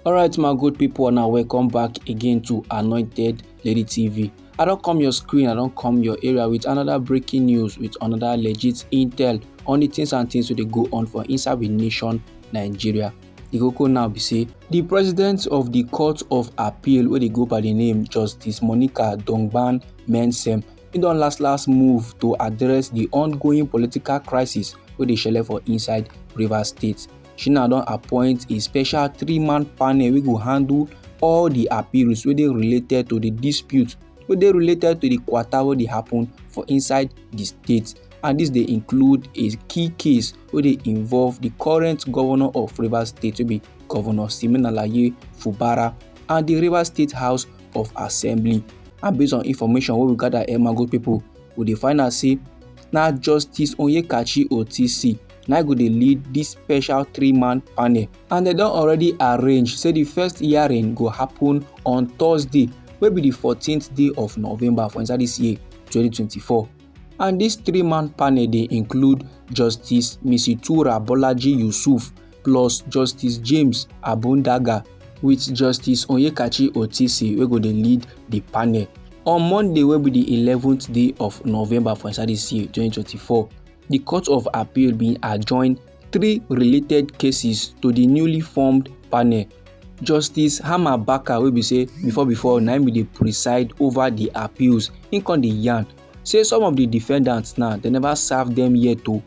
Alright my good people, now welcome back again to Anointed Lady TV. I don't come your screen, I don't come your area with another breaking news, with another legit intel on the things and things that they go on for inside the nation Nigeria. The Koko now be say the president of the Court of Appeal, where they go by the name Justice Monica Dongban Mensem, he don last move to address the ongoing political crisis where they shele for inside Rivers State. She now don appoint a special 3-man panel wey go handle all the appeals wey dey related to the dispute wey dey related to the quarter wey dey happen for inside the state, and this dey include a key case wey dey involve the current governor of Rivers State wey be Governor Siminalayi Fubara and the Rivers State House of Assembly. And based on information wey we gather my good people, we dey find out say na Justice Onyekachi Otisi na go dey lead this special 3-man panel, and they don already arrange say the first hearing go happen on Thursday wey be the 14th day of November for inside this year 2024. And this 3-man panel dey include Justice Misitura Bolaji Yusuf plus Justice James Abundaga with Justice Onyekachi Otisi wey go dey lead the panel. On Monday wey be the 11th day of November for inside this year 2024, the Court of Appeal bin adjourn 3 related cases to the newly formed panel. Justice Hama Baka wey be say before na him be dey preside over the appeals. Him come dey yarn say some of the defendants now they never serve them yet o.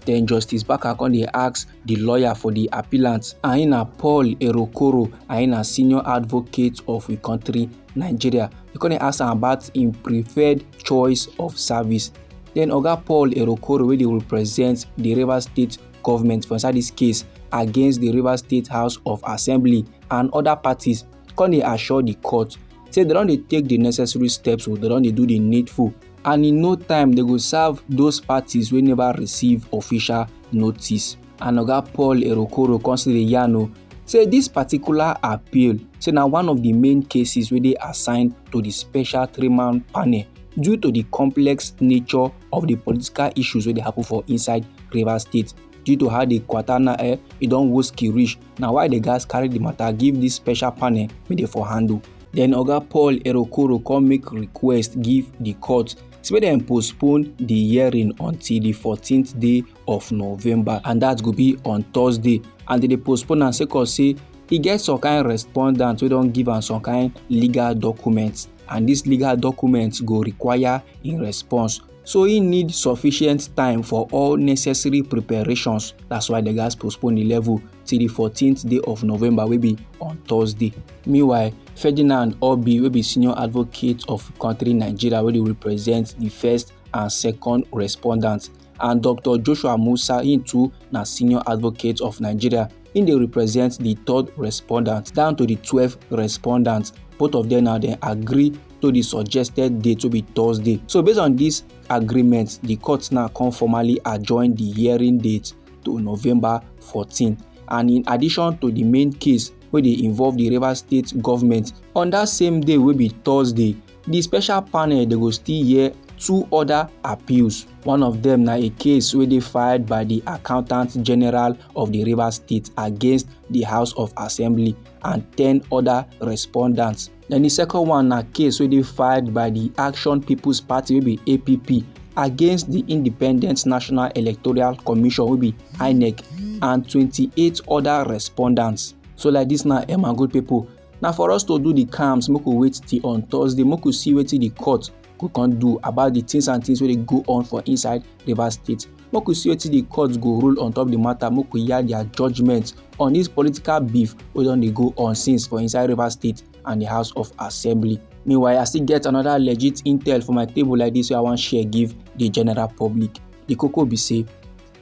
Then Justice Baka come dey ask the lawyer for the appellant, and him na Paul Erokoro, and him na senior advocate of we country Nigeria. He come dey ask am about him preferred choice of service. Then Oga Paul Erokoro wey dey represent the Rivers State government for inside this case against the Rivers State House of Assembly and other parties come dey assure the court say they don dey take the necessary steps, so they don dey do the needful, and in no time they go serve those parties wey never receive official notice. And Oga Paul Erokoro come still dey yarn say this particular appeal say na one of the main cases wey dey assigned to the special 3-man panel due to the complex nature of the political issues wey dey happen for inside Rivers State. Due to how the Kwatana e don woski reach, na why the guys carry the matter give this special panel make dey for handle. Then Oga Paul Erokoro come make request give the court say make dem postpone the hearing until the 14th day of November, and that go be on Thursday. And they postpone am sake of say e get some kind respondent wey don give am some kind legal documents, and these legal documents go require in response. So he need sufficient time for all necessary preparations. That's why the guys postpone the level till the 14th day of November wey be on Thursday. Meanwhile, Ferdinand Obi wey be senior advocate of country Nigeria wey dey represent the first and second respondents, and Dr. Joshua Musa, him too na senior advocate of Nigeria, him dey represent the third respondent down to the 12th respondents. Both of them now they agree to the suggested date to be Thursday. So based on this agreement, the court now can formally adjourn the hearing date to November 14. And in addition to the main case where they involve the Rivers State government, on that same day will be Thursday, the special panel they go still hear 2 other appeals. One of them na a case where they filed by the Accountant General of the Rivers State against the House of Assembly and 10 other respondents. Then the second one na case where they filed by the Action People's Party wey be APP against the Independent National Electoral Commission wey be INEC and 28 other respondents. So like this now, my good people, now for us to do the calms, make we wait till on Thursday, make we see wetin the court go can do about the things and things where they go on for inside Rivers State. Make we see wetin the courts go rule on top the matter, make we hear their judgment on this political beef wey don dey go on since for inside Rivers State and the House of Assembly. Meanwhile, I still get another legit intel for my table like this wey I wan share give the general public. The Koko be say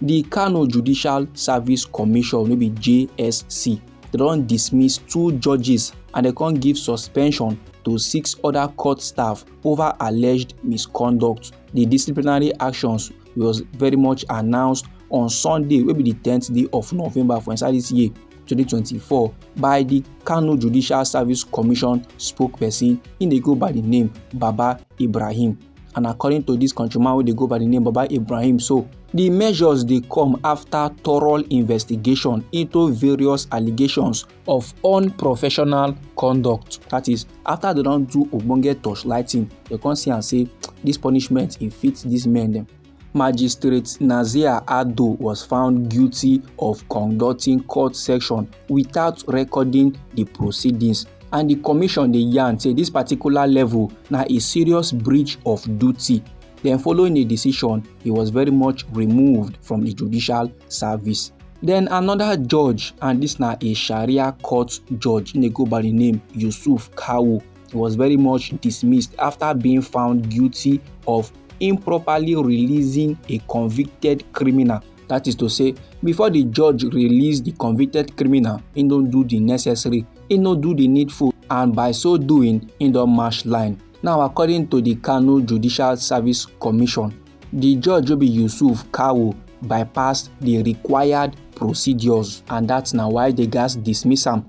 the Kano Judicial Service Commission wey be JSC, they don dismiss 2 judges and they can't give suspension to 6 other court staff over alleged misconduct. The disciplinary actions was very much announced on Sunday wey be the 10th day of November for inside this year 2024 by the Kano Judicial Service Commission spokesperson. In dey go by the name Baba Ibrahim. and according to dis countryman wey dey go by the name Baba Ibrahim, so the measures dey come after thorough investigation into various allegations of unprofessional conduct. That is, after they don do ogbonge torchlighting, they come see am say dis punishment e fit dis men dem. Magistrate Nazir Ado was found guilty of conducting court session without recording the proceedings, and the commission dey yarn say dis particular level na a serious breach of duty. Then following a decision, he was very much removed from the judicial service. Then another judge, and this na a Sharia court judge, he go by the name Yusuf Kawu. He was very much dismissed after being found guilty of improperly releasing a convicted criminal. That is to say, before the judge released the convicted criminal, he don't do the necessary, he don't do the needful, and by so doing, he don't march line. Now, according to the Kano Judicial Service Commission, the judge will be Yusuf Kawu bypassed the required procedures, and that's now why they gas dismiss him.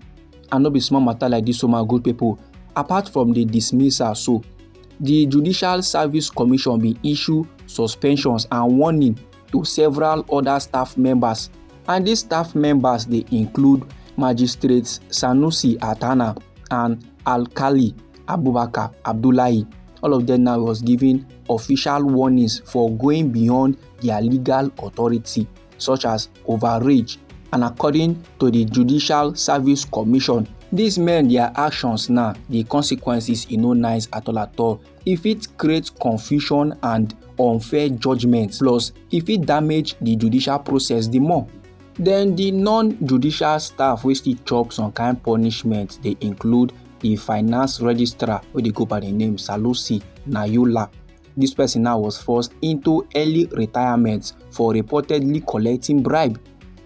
And no be small matter like this, so my good people. Apart from the dismissal, so the Judicial Service Commission will issue suspensions and warning to several other staff members, and these staff members they include magistrates Sanusi Atana and Alkali Abubakar Abdullahi. All of them now was given official warnings for going beyond their legal authority, such as overreach. And according to the Judicial Service Commission, these men, their actions now, the consequences is no nice at all. If it creates confusion and unfair judgment, plus if it damage the judicial process the more. Then the non-judicial staff wey still chop some kind punishment, they include the finance registrar wey dey go by the name Salusi Nayola. This person now was forced into early retirement for reportedly collecting bribe.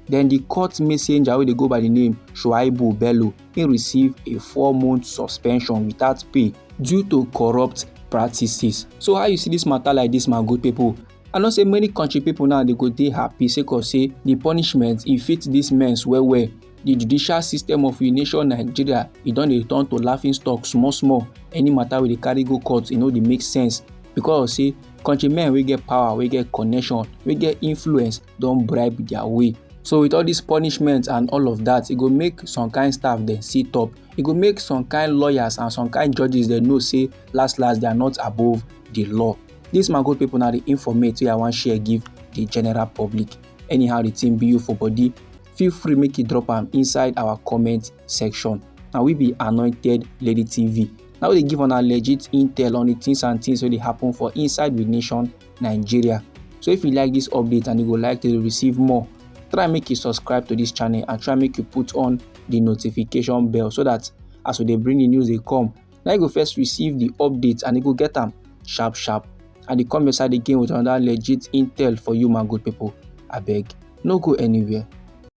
Then the court messenger wey dey go by the name Shuaibu Bello, he received a 4-month suspension without pay due to corrupt practices. So how you see this matter like this, my good people? I know say many country people now they go dey happy sake of say the punishment e fit these men well. The judicial system of the nation Nigeria, e don dey turn to laughing stock small. Any matter wey dey carry go court, e no dey make sense, because say countrymen wey get power, wey get connection, wey get influence don bribe their way. So with all this punishment and all of that, it go make some kind staff then sit up. It go make some kind lawyers and some kind judges they know say last they are not above the law. This my good people now the informate I want share give the general public. Anyhow the thing be you for body, feel free make it drop them inside our comment section. Now we be Anointed Lady TV. Now they give on a legit intel on the things and things wey dey happen for inside the nation Nigeria. So if you like this update and you would like to receive more, try make you subscribe to this channel and try make you put on the notification bell, so that as they bring the news they come, now you go first receive the updates and you go get them sharp. And they come inside again with another legit intel for you, my good people. I beg, no go anywhere.